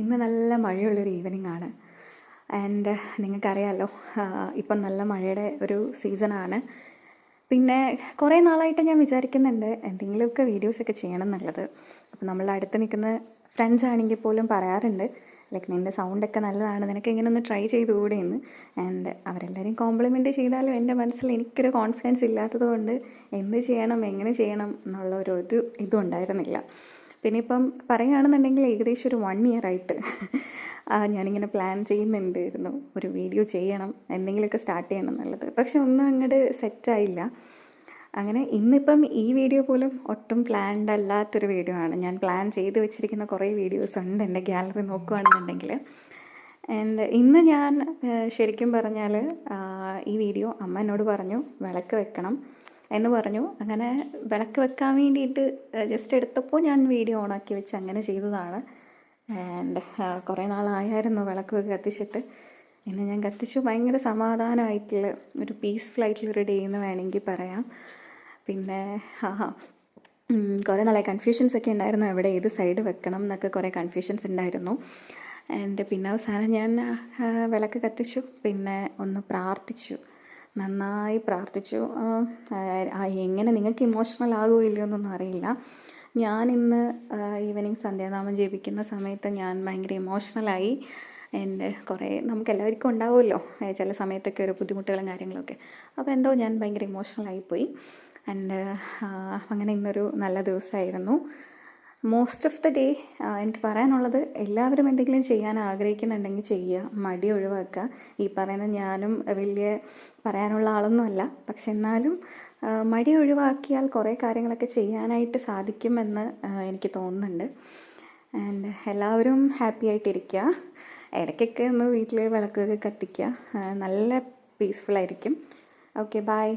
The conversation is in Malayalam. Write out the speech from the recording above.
ഇന്ന് നല്ല മഴയുള്ളൊരു ഈവനിങ് ആണ്. ആൻഡ് നിങ്ങൾക്കറിയാമല്ലോ, ഇപ്പം നല്ല മഴയുടെ ഒരു സീസണാണ്. പിന്നെ കുറേ നാളായിട്ട് ഞാൻ വിചാരിക്കുന്നുണ്ട് എന്തെങ്കിലുമൊക്കെ വീഡിയോസൊക്കെ ചെയ്യണം എന്നുള്ളത്. അപ്പം നമ്മൾ അടുത്ത് നിൽക്കുന്ന ഫ്രണ്ട്സ് ആണെങ്കിൽ പോലും പറയാറുണ്ട്, ലൈക്ക് നിൻ്റെ സൗണ്ടൊക്കെ നല്ലതാണ്, നിനക്ക് ഇങ്ങനെ ഒന്ന് ട്രൈ ചെയ്തുകൂടെ എന്ന്. ആൻഡ് അവരെല്ലാവരും കോംപ്ലിമെൻറ്റ് ചെയ്താലും എൻ്റെ മനസ്സിൽ എനിക്കൊരു കോൺഫിഡൻസ് ഇല്ലാത്തത് കൊണ്ട് എന്ത് ചെയ്യണം, എങ്ങനെ ചെയ്യണം എന്നുള്ള ഒരു ഇതും ഉണ്ടായിരുന്നില്ല. പിന്നെ ഇപ്പം പറയുകയാണെന്നുണ്ടെങ്കിൽ ഏകദേശം ഒരു 1 ഇയർ ആയിട്ട് ഞാനിങ്ങനെ പ്ലാൻ ചെയ്യുന്നുണ്ടായിരുന്നു, ഒരു വീഡിയോ ചെയ്യണം, എന്തെങ്കിലുമൊക്കെ സ്റ്റാർട്ട് ചെയ്യണം എന്നുള്ളത്. പക്ഷെ ഒന്നും അങ്ങോട്ട് സെറ്റായില്ല. അങ്ങനെ ഇന്നിപ്പം ഈ വീഡിയോ പോലും ഒട്ടും പ്ലാൻഡ് അല്ലാത്തൊരു വീഡിയോ ആണ്. ഞാൻ പ്ലാൻ ചെയ്ത് വെച്ചിരിക്കുന്ന കുറേ വീഡിയോസ് ഉണ്ട് എൻ്റെ ഗാലറി നോക്കുകയാണെന്നുണ്ടെങ്കിൽ. ആൻഡ് ഇന്ന് ഞാൻ ശരിക്കും പറഞ്ഞാൽ ഈ വീഡിയോ അമ്മ എന്നോട് പറഞ്ഞു വിളക്ക് വെക്കണം എന്ന് പറഞ്ഞു. അങ്ങനെ വിളക്ക് വെക്കാൻ വേണ്ടിയിട്ട് ജസ്റ്റ് എടുത്തപ്പോൾ ഞാൻ വീഡിയോ ഓണാക്കി വെച്ച് അങ്ങനെ ചെയ്തതാണ്. ആൻഡ് കുറേ നാളായിരുന്നു വിളക്ക് കത്തിച്ചിട്ട്. ഇന്ന് ഞാൻ കത്തിച്ചു. ഭയങ്കര സമാധാനമായിട്ടുള്ള ഒരു പീസ്ഫുൾ ആയിട്ടുള്ളൊരു ഡേ എന്ന് വേണമെങ്കിൽ പറയാം. പിന്നെ കുറേ നാളെ കൺഫ്യൂഷൻസ് ഒക്കെ ഉണ്ടായിരുന്നു, എവിടെ ഏത് സൈഡ് വെക്കണം എന്നൊക്കെ കുറേ കൺഫ്യൂഷൻസ് ഉണ്ടായിരുന്നു. ആൻഡ് പിന്നെ അവസാനം ഞാൻ വിളക്ക് കത്തിച്ചു. പിന്നെ ഒന്ന് പ്രാർത്ഥിച്ചു, നന്നായി പ്രാർത്ഥിച്ചു. എങ്ങനെ നിങ്ങൾക്ക് ഇമോഷണൽ ആകുമോ ഇല്ലയോ എന്നൊന്നും അറിയില്ല. ഞാനിന്ന് ഈവനിങ് സന്ധ്യാനാമം ജപിക്കുന്ന സമയത്ത് ഞാൻ ഭയങ്കര ഇമോഷണലായി. എൻ്റെ കുറേ നമുക്കെല്ലാവർക്കും ഉണ്ടാവുമല്ലോ ചില സമയത്തൊക്കെ ഒരു ബുദ്ധിമുട്ടുകളും കാര്യങ്ങളൊക്കെ. അപ്പോൾ എന്തോ ഞാൻ ഭയങ്കര ഇമോഷണലായിപ്പോയി. ആൻഡ് അങ്ങനെ ഇന്നൊരു നല്ല ദിവസമായിരുന്നു. മോസ്റ്റ് ഓഫ് ദ ഡേ എനിക്ക് പറയാനുള്ളത്, എല്ലാവരും എന്തെങ്കിലും ചെയ്യാൻ ആഗ്രഹിക്കുന്നുണ്ടെങ്കിൽ ചെയ്യുക, മടി ഒഴിവാക്കുക. ഈ പറയുന്ന ഞാനും വലിയ പറയാനുള്ള ആളൊന്നുമല്ല, പക്ഷെ എന്നാലും മടി ഒഴിവാക്കിയാൽ കുറേ കാര്യങ്ങളൊക്കെ ചെയ്യാനായിട്ട് സാധിക്കുമെന്ന് എനിക്ക് തോന്നുന്നുണ്ട്. ആൻഡ് എല്ലാവരും ഹാപ്പി ആയിട്ടിരിക്കുക. ഇടയ്ക്കൊക്കെ ഒന്ന് വീട്ടിൽ വിളക്കൊക്കെ കത്തിക്കുക, നല്ല പീസ്ഫുള്ളായിരിക്കും. Okay, by.